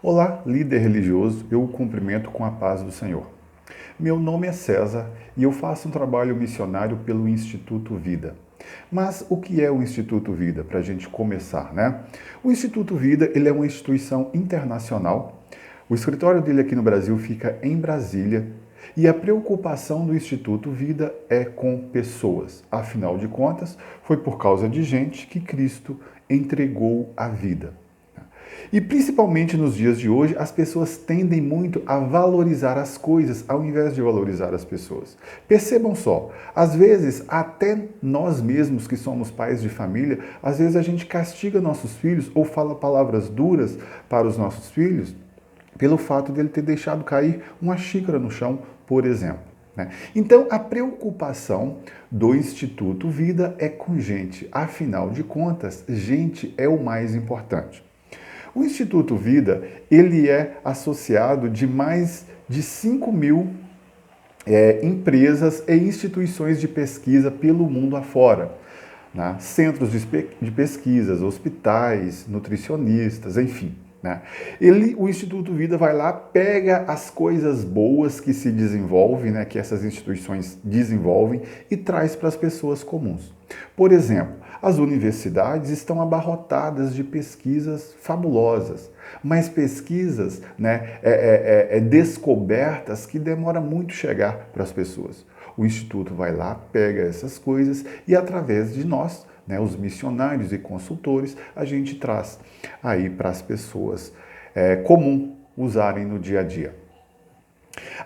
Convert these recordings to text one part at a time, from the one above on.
Olá, líder religioso, eu o cumprimento com a paz do Senhor. Meu nome é César e eu faço um trabalho missionário pelo Instituto Vida. Mas o que é o Instituto Vida, para a gente começar, né? O Instituto Vida, ele é uma instituição internacional. O escritório dele aqui no Brasil fica em Brasília e a preocupação do Instituto Vida é com pessoas. Afinal de contas, foi por causa de gente que Cristo entregou a vida. E principalmente nos dias de hoje, as pessoas tendem muito a valorizar as coisas ao invés de valorizar as pessoas. Percebam só, às vezes até nós mesmos que somos pais de família, às vezes a gente castiga nossos filhos ou fala palavras duras para os nossos filhos pelo fato de ele ter deixado cair uma xícara no chão, por exemplo. Então, a preocupação do Instituto Vida é com gente. Afinal de contas, gente é o mais importante. O Instituto Vida, ele é associado de mais de 5 mil empresas e instituições de pesquisa pelo mundo afora. Né? Centros de pesquisas, hospitais, nutricionistas, enfim. Né? O Instituto Vida vai lá, pega as coisas boas que se desenvolvem, né, que essas instituições desenvolvem e traz para as pessoas comuns. Por exemplo, as universidades estão abarrotadas de pesquisas fabulosas, mas pesquisas, né, descobertas que demora muito chegar para as pessoas. O Instituto vai lá, pega essas coisas e através de nós, né, os missionários e consultores, a gente traz aí para as pessoas comum usarem no dia a dia.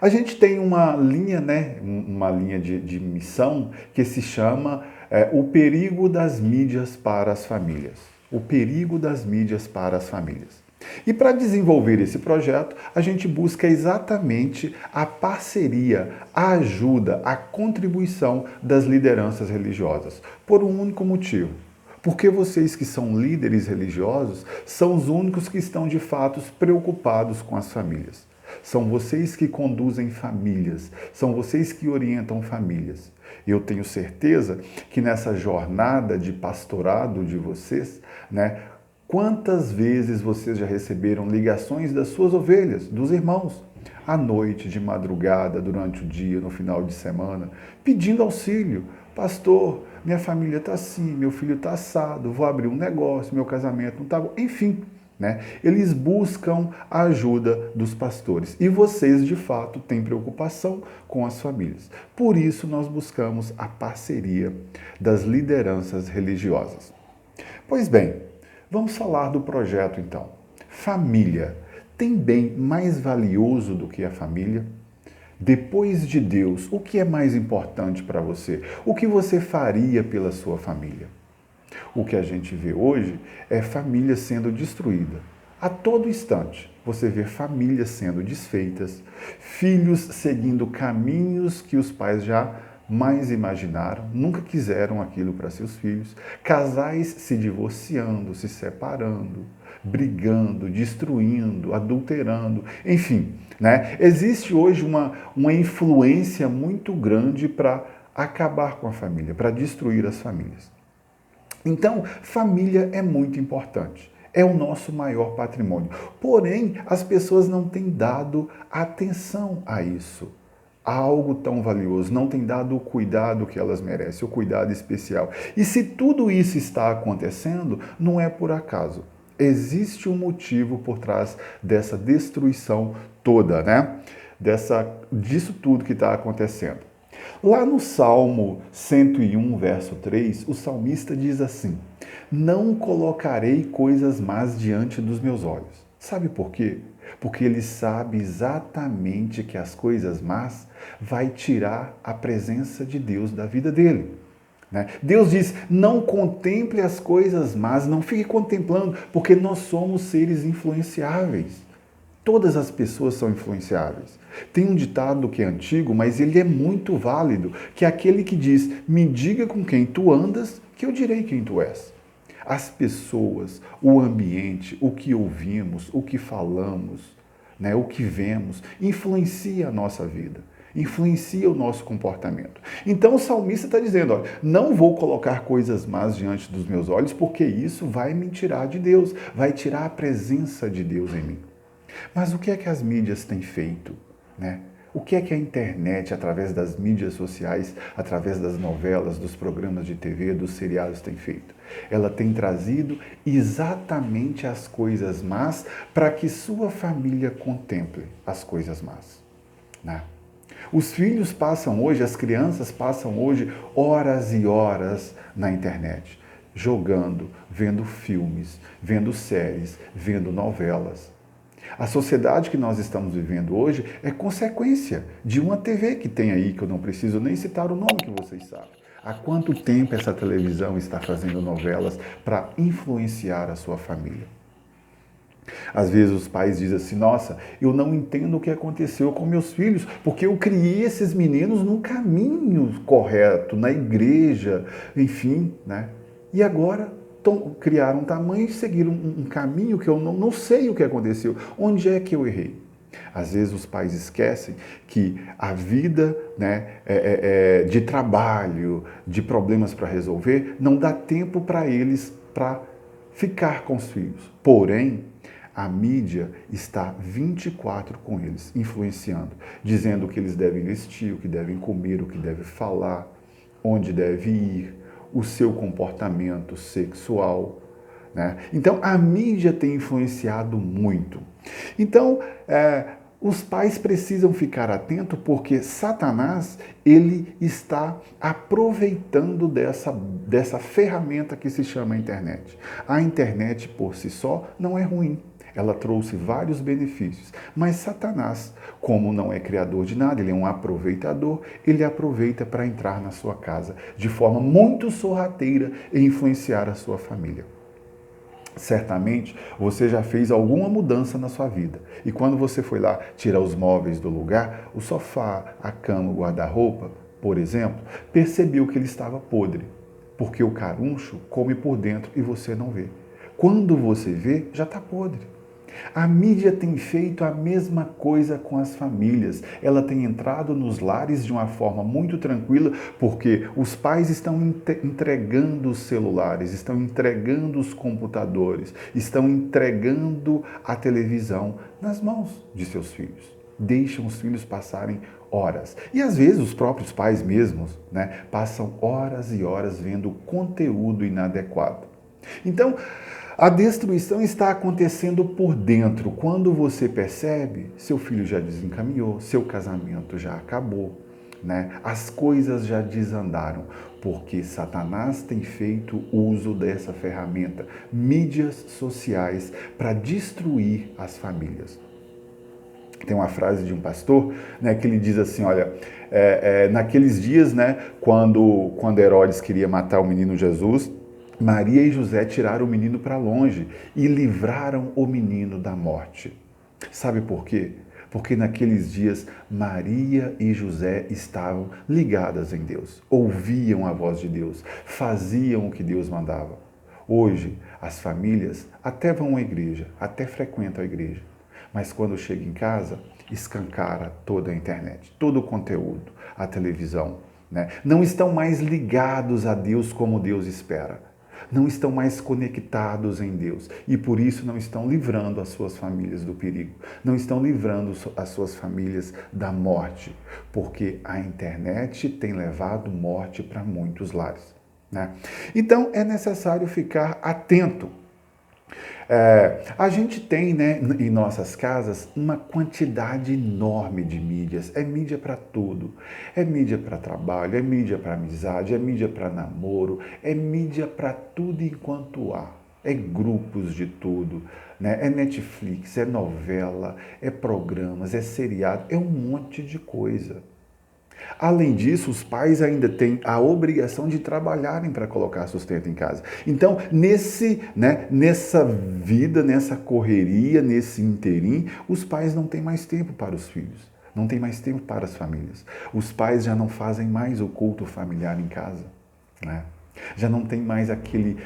A gente tem uma linha, né, uma linha de missão que se chama o perigo das mídias para as famílias. O perigo das mídias para as famílias. E para desenvolver esse projeto, a gente busca exatamente a parceria, a ajuda, a contribuição das lideranças religiosas, por um único motivo. Porque vocês que são líderes religiosos são os únicos que estão de fato preocupados com as famílias. São vocês que conduzem famílias, são vocês que orientam famílias. Eu tenho certeza que nessa jornada de pastorado de vocês, né, quantas vezes vocês já receberam ligações das suas ovelhas, dos irmãos, à noite, de madrugada, durante o dia, no final de semana, pedindo auxílio. Pastor, minha família está assim, meu filho está assado, vou abrir um negócio, meu casamento não está bom, enfim. Né? Eles buscam a ajuda dos pastores e vocês, de fato, têm preocupação com as famílias. Por isso, nós buscamos a parceria das lideranças religiosas. Pois bem, vamos falar do projeto então. Família. Tem bem mais valioso do que a família? Depois de Deus, o que é mais importante para você? O que você faria pela sua família? O que a gente vê hoje é família sendo destruída. A todo instante, você vê famílias sendo desfeitas, filhos seguindo caminhos que os pais já mais imaginaram, nunca quiseram aquilo para seus filhos, casais se divorciando, se separando, brigando, destruindo, adulterando, enfim. Né? Existe hoje uma influência muito grande para acabar com a família, para destruir as famílias. Então, família é muito importante. É o nosso maior patrimônio. Porém, as pessoas não têm dado atenção a isso. A algo tão valioso, não têm dado o cuidado que elas merecem, o cuidado especial. E se tudo isso está acontecendo, não é por acaso. Existe um motivo por trás dessa destruição toda, né? Disso tudo que está acontecendo. Lá no Salmo 101, verso 3, o salmista diz assim: não colocarei coisas más diante dos meus olhos. Sabe por quê? Porque ele sabe exatamente que as coisas más vai tirar a presença de Deus da vida dele. Né? Deus diz, não contemple as coisas más, não fique contemplando, porque nós somos seres influenciáveis. Todas as pessoas são influenciáveis. Tem um ditado que é antigo, mas ele é muito válido, que é aquele que diz, me diga com quem tu andas, que eu direi quem tu és. As pessoas, o ambiente, o que ouvimos, o que falamos, né, o que vemos, influencia a nossa vida, influencia o nosso comportamento. Então o salmista está dizendo, olha, não vou colocar coisas más diante dos meus olhos, porque isso vai me tirar de Deus, vai tirar a presença de Deus em mim. Mas o que é que as mídias têm feito, né? O que é que a internet, através das mídias sociais, através das novelas, dos programas de TV, dos seriados, tem feito? Ela tem trazido exatamente as coisas más para que sua família contemple as coisas más, né? Os filhos passam hoje, as crianças passam hoje horas e horas na internet, jogando, vendo filmes, vendo séries, vendo novelas. A sociedade que nós estamos vivendo hoje é consequência de uma TV que tem aí, que eu não preciso nem citar o nome que vocês sabem. Há quanto tempo essa televisão está fazendo novelas para influenciar a sua família? Às vezes os pais dizem assim, nossa, eu não entendo o que aconteceu com meus filhos, porque eu criei esses meninos no caminho correto, na igreja, enfim, né? E agora criaram um tamanho e seguiram um caminho que eu não sei o que aconteceu. Onde é que eu errei? Às vezes os pais esquecem que a vida, né, de trabalho, de problemas para resolver, não dá tempo para eles para ficar com os filhos. Porém, a mídia está 24 com eles, influenciando, dizendo o que eles devem vestir, o que devem comer, o que devem falar, onde deve ir, o seu comportamento sexual, né? Então, a mídia tem influenciado muito. Então, os pais precisam ficar atentos porque Satanás, ele está aproveitando dessa ferramenta que se chama internet. A internet, por si só, não é ruim. Ela trouxe vários benefícios, mas Satanás, como não é criador de nada, ele é um aproveitador, ele aproveita para entrar na sua casa de forma muito sorrateira e influenciar a sua família. Certamente você já fez alguma mudança na sua vida e quando você foi lá tirar os móveis do lugar, o sofá, a cama, o guarda-roupa, por exemplo, percebeu que ele estava podre, porque o caruncho come por dentro e você não vê. Quando você vê, já está podre. A mídia tem feito a mesma coisa com as famílias. Ela tem entrado nos lares de uma forma muito tranquila, porque os pais estão entregando os celulares, estão entregando os computadores, estão entregando a televisão nas mãos de seus filhos. Deixam os filhos passarem horas. E às vezes os próprios pais mesmos, né, passam horas e horas vendo conteúdo inadequado. Então, a destruição está acontecendo por dentro. Quando você percebe, seu filho já desencaminhou, seu casamento já acabou, né? As coisas já desandaram, porque Satanás tem feito uso dessa ferramenta, mídias sociais, para destruir as famílias. Tem uma frase de um pastor, né, que ele diz assim, olha, naqueles dias, né, quando Herodes queria matar o menino Jesus, Maria e José tiraram o menino para longe e livraram o menino da morte. Sabe por quê? Porque naqueles dias Maria e José estavam ligadas em Deus, ouviam a voz de Deus, faziam o que Deus mandava. Hoje, as famílias até vão à igreja, até frequentam a igreja, mas quando chega em casa, escancara toda a internet, todo o conteúdo, a televisão, né? Não estão mais ligados a Deus como Deus espera. Não estão mais conectados em Deus e por isso não estão livrando as suas famílias do perigo, não estão livrando as suas famílias da morte, porque a internet tem levado morte para muitos lares, né? Então é necessário ficar atento. A gente tem, né, em nossas casas uma quantidade enorme de mídias. É mídia para tudo. É mídia para trabalho, é mídia para amizade, é mídia para namoro, é mídia para tudo enquanto há. É grupos de tudo, né? É Netflix, é novela, é programas, é seriado, é um monte de coisa. Além disso, os pais ainda têm a obrigação de trabalharem para colocar sustento em casa. Então, nessa vida, nessa correria, nesse interim, os pais não têm mais tempo para os filhos, não têm mais tempo para as famílias. Os pais já não fazem mais o culto familiar em casa, né? Já não tem mais aquele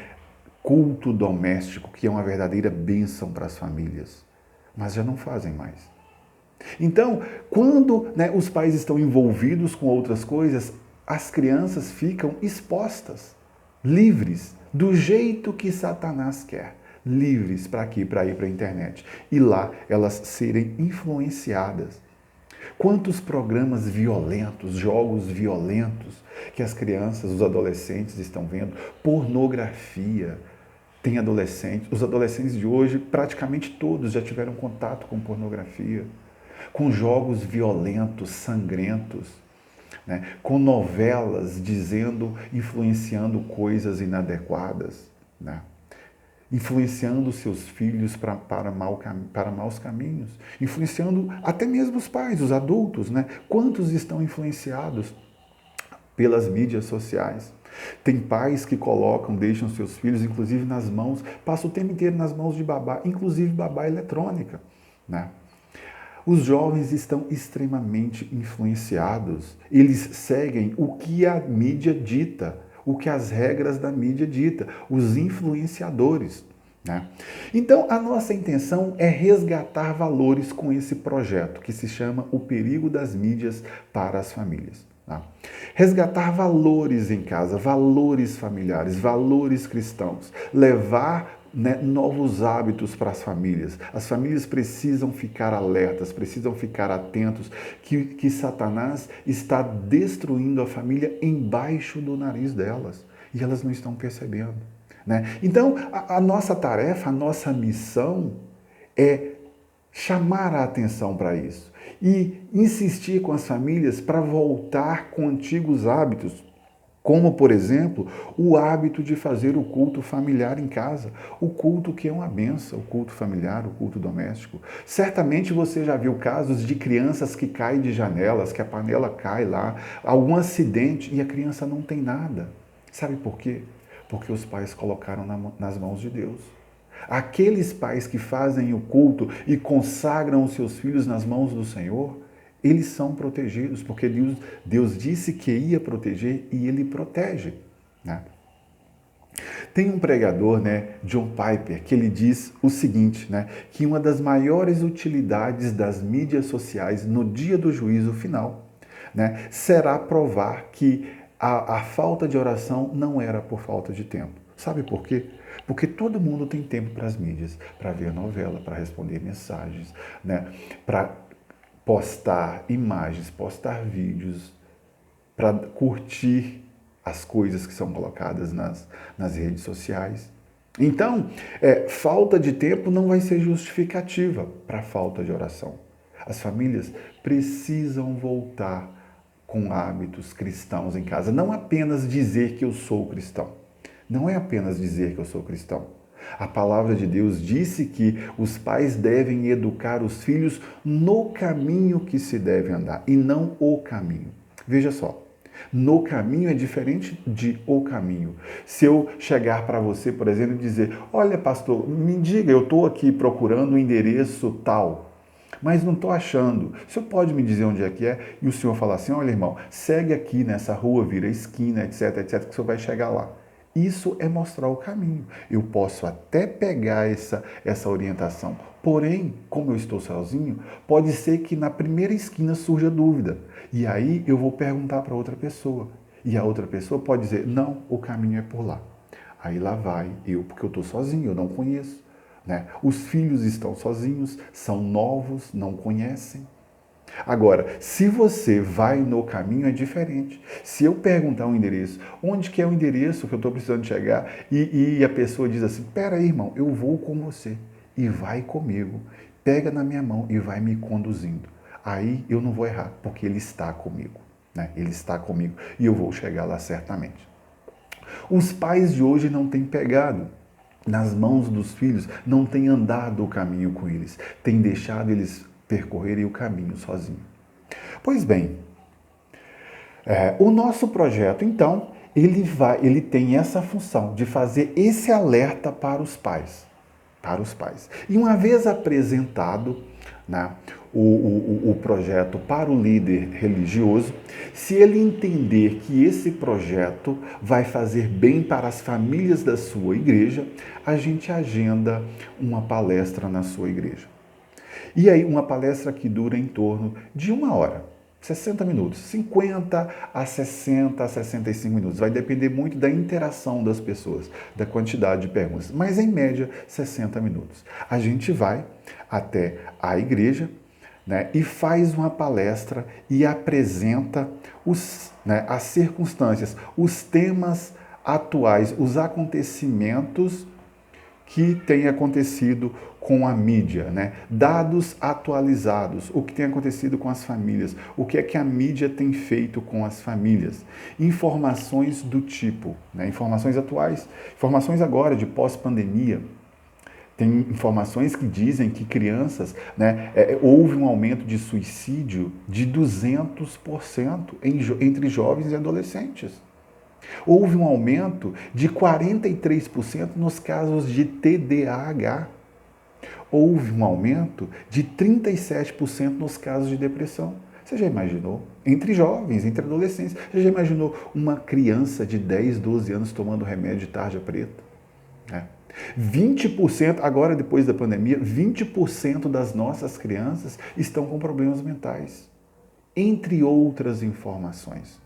culto doméstico que é uma verdadeira bênção para as famílias, mas já não fazem mais. Então, quando, né, os pais estão envolvidos com outras coisas, as crianças ficam expostas, livres, do jeito que Satanás quer, livres para quê? Para ir para a internet. E lá elas serem influenciadas. Quantos programas violentos, jogos violentos que as crianças, os adolescentes estão vendo? Pornografia. Tem adolescentes, os adolescentes de hoje, praticamente todos já tiveram contato com pornografia, com jogos violentos, sangrentos, né? Com novelas influenciando coisas inadequadas, né? Influenciando seus filhos para maus caminhos, influenciando até mesmo os pais, os adultos, né? Quantos estão influenciados pelas mídias sociais? Tem pais que deixam seus filhos, inclusive nas mãos, passam o tempo inteiro nas mãos de babá, inclusive babá eletrônica, né? Os jovens estão extremamente influenciados. Eles seguem o que a mídia dita, o que as regras da mídia dita, os influenciadores, né? Então, a nossa intenção é resgatar valores com esse projeto, que se chama O Perigo das Mídias para as Famílias. Tá? Resgatar valores em casa, valores familiares, valores cristãos, levar, né, novos hábitos para as famílias. As famílias precisam ficar alertas, precisam ficar atentos que Satanás está destruindo a família embaixo do nariz delas e elas não estão percebendo, né? Então, a nossa tarefa, a nossa missão é chamar a atenção para isso e insistir com as famílias para voltar com antigos hábitos, como, por exemplo, o hábito de fazer o culto familiar em casa, o culto que é uma benção, o culto familiar, o culto doméstico. Certamente você já viu casos de crianças que caem de janelas, que a panela cai lá, algum acidente e a criança não tem nada. Sabe por quê? Porque os pais colocaram nas mãos de Deus. Aqueles pais que fazem o culto e consagram os seus filhos nas mãos do Senhor, eles são protegidos, porque Deus disse que ia proteger e Ele protege, né? Tem um pregador, né, John Piper, que ele diz o seguinte, né, que uma das maiores utilidades das mídias sociais no dia do juízo final, né, será provar que a falta de oração não era por falta de tempo. Sabe por quê? Porque todo mundo tem tempo para as mídias, para ver novela, para responder mensagens, né, para postar imagens, postar vídeos, para curtir as coisas que são colocadas nas redes sociais. Então, falta de tempo não vai ser justificativa para a falta de oração. As famílias precisam voltar com hábitos cristãos em casa. Não apenas dizer que eu sou cristão. Não é apenas dizer que eu sou cristão. A palavra de Deus disse que os pais devem educar os filhos no caminho que se deve andar e não o caminho. Veja só, no caminho é diferente de o caminho. Se eu chegar para você, por exemplo, e dizer, olha pastor, me diga, eu estou aqui procurando o endereço tal, mas não estou achando. O senhor pode me dizer onde é que é? E o senhor fala assim, olha irmão, segue aqui nessa rua, vira a esquina, etc, etc, que o senhor vai chegar lá. Isso é mostrar o caminho. Eu posso até pegar essa orientação. Porém, como eu estou sozinho, pode ser que na primeira esquina surja dúvida. E aí eu vou perguntar para outra pessoa. E a outra pessoa pode dizer, não, o caminho é por lá. Aí lá vai eu, porque eu estou sozinho, eu não conheço, né? Os filhos estão sozinhos, são novos, não conhecem. Agora, se você vai no caminho, é diferente. Se eu perguntar um endereço, onde que é o endereço que eu estou precisando chegar? E a pessoa diz assim, pera aí, irmão, eu vou com você. E vai comigo, pega na minha mão e vai me conduzindo. Aí eu não vou errar, porque Ele está comigo, né? Ele está comigo e eu vou chegar lá certamente. Os pais de hoje não têm pegado nas mãos dos filhos, não têm andado o caminho com eles, têm deixado eles percorrerem o caminho sozinho. Pois bem, o nosso projeto, então, ele tem essa função de fazer esse alerta para os pais. E uma vez apresentado, né, o projeto para o líder religioso, se ele entender que esse projeto vai fazer bem para as famílias da sua igreja, a gente agenda uma palestra na sua igreja. E aí, uma palestra que dura em torno de 1 hora. 60 minutos, 50 a 60 a 65 minutos. Vai depender muito da interação das pessoas, da quantidade de perguntas, mas em média 60 minutos. A gente vai até a igreja, né, e faz uma palestra e apresenta as circunstâncias, os temas atuais, os acontecimentos que têm acontecido com a mídia, né? Dados atualizados, o que tem acontecido com as famílias, o que é que a mídia tem feito com as famílias, informações do tipo, né? Informações atuais, informações agora de pós-pandemia. Tem informações que dizem que crianças, né, houve um aumento de suicídio de 200% entre jovens e adolescentes. Houve um aumento de 43% nos casos de TDAH. Houve um aumento de 37% nos casos de depressão. Você já imaginou? Entre jovens, entre adolescentes. Você já imaginou uma criança de 10, 12 anos tomando remédio de tarja preta? 20%, agora depois da pandemia, 20% das nossas crianças estão com problemas mentais. Entre outras informações.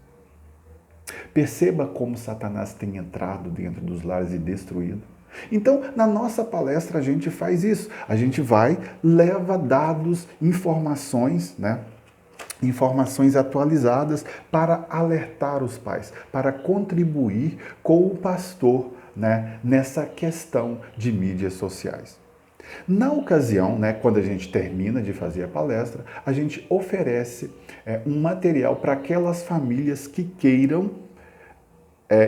Perceba como Satanás tem entrado dentro dos lares e destruído. Então, na nossa palestra a gente faz isso. A gente vai, leva dados, informações, né? Informações atualizadas para alertar os pais, para contribuir com o pastor, né, nessa questão de mídias sociais. Na ocasião, né, quando a gente termina de fazer a palestra, a gente oferece um material para aquelas famílias que queiram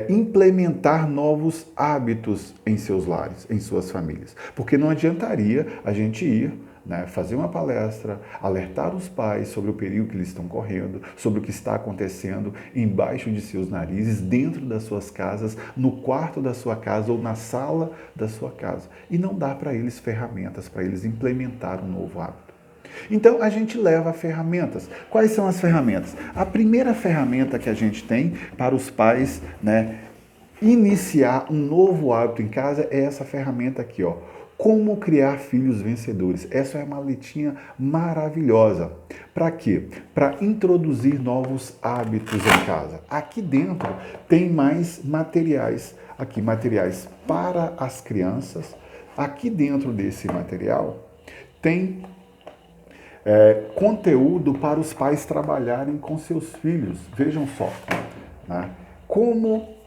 implementar novos hábitos em seus lares, em suas famílias. Porque não adiantaria a gente ir, né, fazer uma palestra, alertar os pais sobre o perigo que eles estão correndo, sobre o que está acontecendo embaixo de seus narizes, dentro das suas casas, no quarto da sua casa ou na sala da sua casa. E não dá para eles ferramentas, para eles implementar um novo hábito. Então, a gente leva ferramentas. Quais são as ferramentas? A primeira ferramenta que a gente tem para os pais, né, iniciar um novo hábito em casa é essa ferramenta aqui, ó. Como criar filhos vencedores. Essa é uma maletinha maravilhosa. Para quê? Para introduzir novos hábitos em casa. Aqui dentro tem mais materiais. Aqui, materiais para as crianças. Aqui dentro desse material tem conteúdo para os pais trabalharem com seus filhos. Vejam só, né? Como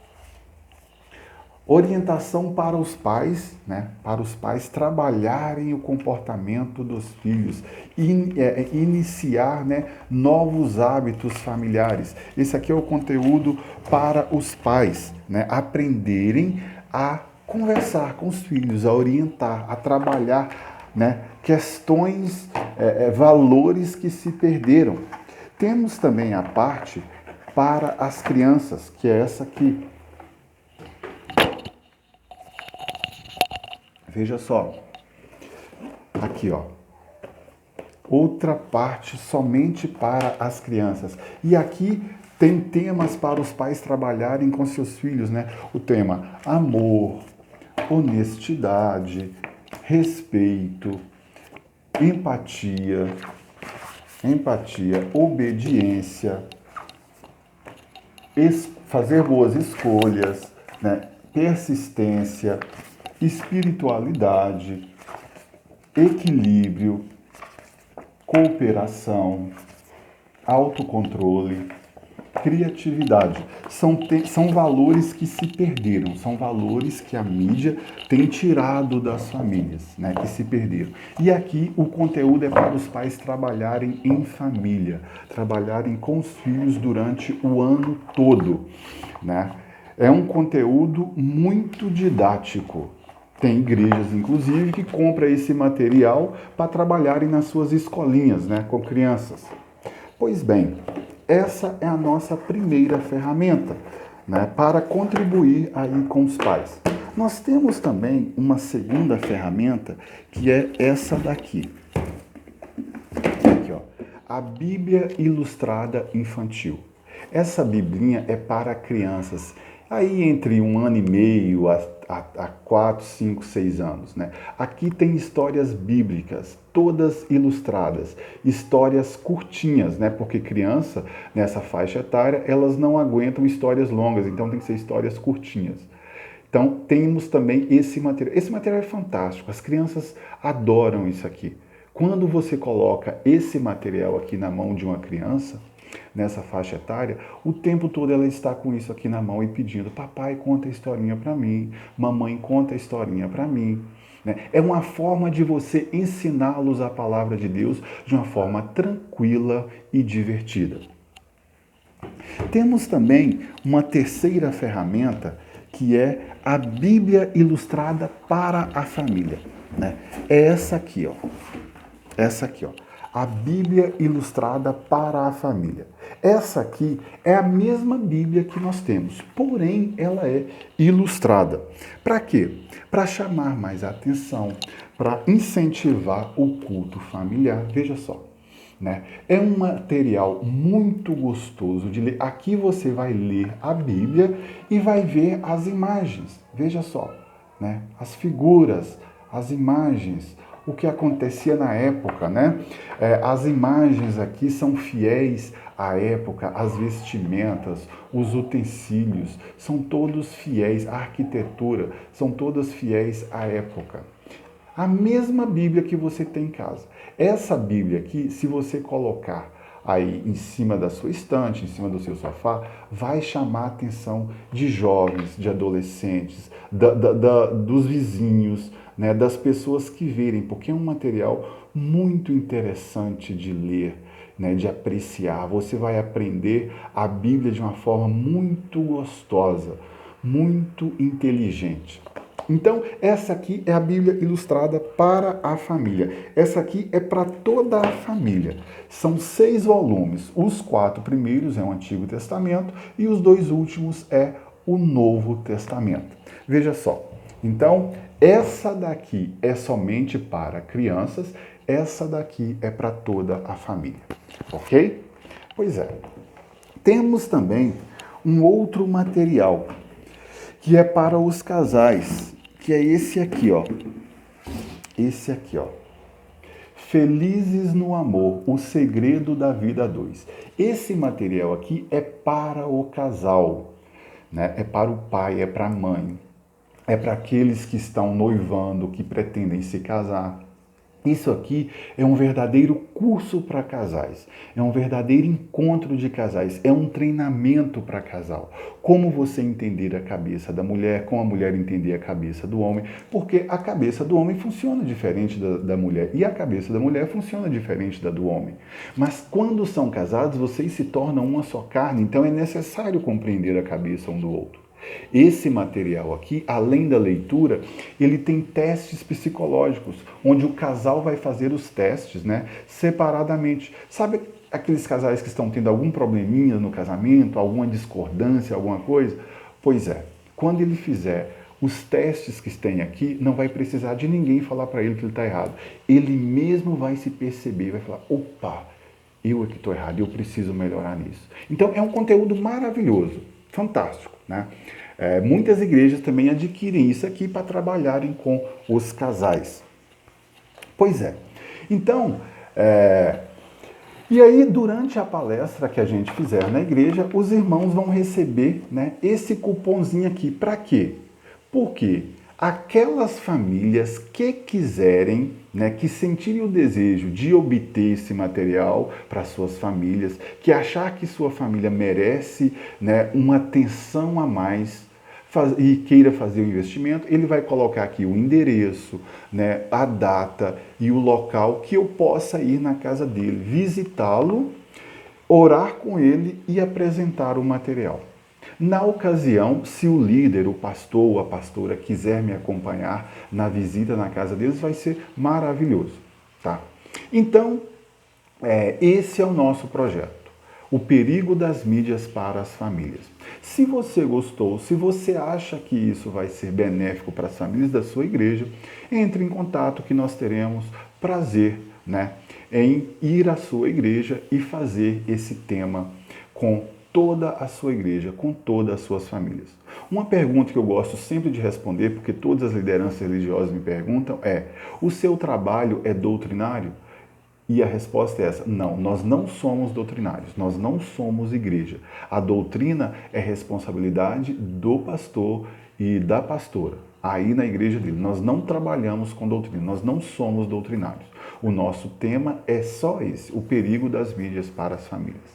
orientação para os pais, né? Para os pais trabalharem o comportamento dos filhos, iniciar, né, novos hábitos familiares. Esse aqui é o conteúdo para os pais, né, aprenderem a conversar com os filhos, a orientar, a trabalhar, né, questões, valores que se perderam. Temos também a parte para as crianças, que é essa aqui. Veja só, aqui ó, outra parte somente para as crianças. E aqui tem temas para os pais trabalharem com seus filhos, né? O tema amor, honestidade, respeito, empatia, obediência, fazer boas escolhas, né? Persistência, espiritualidade, equilíbrio, cooperação, autocontrole, criatividade. São valores que se perderam, são valores que a mídia tem tirado das famílias, né, que se perderam. E aqui o conteúdo é para os pais trabalharem em família, trabalharem com os filhos durante o ano todo, né? É um conteúdo muito didático. Tem igrejas, inclusive, que compram esse material para trabalharem nas suas escolinhas, né, com crianças. Pois bem, essa é a nossa primeira ferramenta, né, para contribuir aí com os pais. Nós temos também uma segunda ferramenta, que é essa daqui. Aqui, ó, a Bíblia Ilustrada Infantil. Essa biblinha é para crianças aí entre 1 ano e meio há 4, 5, 6 anos, né? Aqui tem histórias bíblicas, todas ilustradas, histórias curtinhas, né? Porque criança, nessa faixa etária, elas não aguentam histórias longas, então tem que ser histórias curtinhas. Então, temos também esse material. Esse material é fantástico, as crianças adoram isso aqui. Quando você coloca esse material aqui na mão de uma criança, nessa faixa etária, o tempo todo ela está com isso aqui na mão e pedindo: papai, conta a historinha para mim, mamãe, conta a historinha para mim. Né? É uma forma de você ensiná-los a palavra de Deus de uma forma tranquila e divertida. Temos também uma terceira ferramenta, que é a Bíblia Ilustrada para a Família. Né? É essa aqui, ó. Essa aqui, ó. A Bíblia Ilustrada para a Família. Essa aqui é a mesma Bíblia que nós temos, porém ela é ilustrada. Para quê? Para chamar mais atenção, para incentivar o culto familiar. Veja só. Né? É um material muito gostoso de ler. Aqui você vai ler a Bíblia e vai ver as imagens. Veja só, né? As figuras, as imagens, o que acontecia na época, né? As imagens aqui são fiéis à época, as vestimentas, os utensílios, são todos fiéis, a arquitetura, são todas fiéis à época. A mesma Bíblia que você tem em casa. Essa Bíblia aqui, se você colocar aí em cima da sua estante, em cima do seu sofá, vai chamar a atenção de jovens, de adolescentes, dos vizinhos, né, das pessoas que verem, porque é um material muito interessante de ler, né, de apreciar. Você vai aprender a Bíblia de uma forma muito gostosa, muito inteligente. Então, essa aqui é a Bíblia Ilustrada para a Família. Essa aqui é para toda a família. São 6 volumes. Os 4 primeiros é o Antigo Testamento e os 2 últimos é o Novo Testamento. Veja só. Então, essa daqui é somente para crianças, essa daqui é para toda a família. Ok? Pois é. Temos também um outro material que é para os casais, que é esse aqui, ó. Esse aqui, ó. Felizes no Amor, o segredo da vida a dois. Esse material aqui é para o casal, né? É para o pai, é para a mãe, é para aqueles que estão noivando, que pretendem se casar. Isso aqui é um verdadeiro curso para casais, é um verdadeiro encontro de casais, é um treinamento para casal. Como você entender a cabeça da mulher, como a mulher entender a cabeça do homem, porque a cabeça do homem funciona diferente da mulher e a cabeça da mulher funciona diferente da do homem. Mas quando são casados, vocês se tornam uma só carne, então é necessário compreender a cabeça um do outro. Esse material aqui, além da leitura, ele tem testes psicológicos, onde o casal vai fazer os testes, né, separadamente. Sabe aqueles casais que estão tendo algum probleminha no casamento, alguma discordância, alguma coisa? Pois é, quando ele fizer os testes que tem aqui, não vai precisar de ninguém falar para ele que ele está errado. Ele mesmo vai se perceber, vai falar: opa, eu aqui estou errado, eu preciso melhorar nisso. Então é um conteúdo maravilhoso, fantástico, né? Muitas igrejas também adquirem isso aqui para trabalharem com os casais. Pois é. Então, e aí durante a palestra que a gente fizer na igreja, os irmãos vão receber, né, esse cupomzinho aqui. Para quê? Porque aquelas famílias que quiserem, né, que sentirem o desejo de obter esse material para suas famílias, que achar que sua família merece, né, uma atenção a mais e queira fazer o investimento, ele vai colocar aqui o endereço, né, a data e o local que eu possa ir na casa dele, visitá-lo, orar com ele e apresentar o material. Na ocasião, se o líder, o pastor ou a pastora quiser me acompanhar na visita na casa deles, vai ser maravilhoso, tá? Então, esse é o nosso projeto. O perigo das mídias para as famílias. Se você gostou, se você acha que isso vai ser benéfico para as famílias da sua igreja, entre em contato que nós teremos prazer, né, em ir à sua igreja e fazer esse tema com toda a sua igreja, com todas as suas famílias. Uma pergunta que eu gosto sempre de responder, porque todas as lideranças religiosas me perguntam, é: o seu trabalho é doutrinário? E a resposta é essa: não, nós não somos doutrinários, nós não somos igreja. A doutrina é responsabilidade do pastor e da pastora, aí na igreja dele. Nós não trabalhamos com doutrina, nós não somos doutrinários. O nosso tema é só esse: o perigo das mídias para as famílias.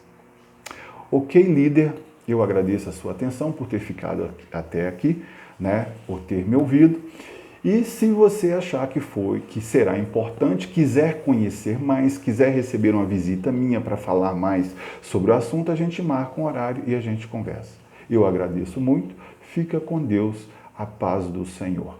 Ok, líder, eu agradeço a sua atenção por ter ficado até aqui, né, por ter me ouvido. E se você achar que será importante, quiser conhecer mais, quiser receber uma visita minha para falar mais sobre o assunto, a gente marca um horário e a gente conversa. Eu agradeço muito, fica com Deus, a paz do Senhor.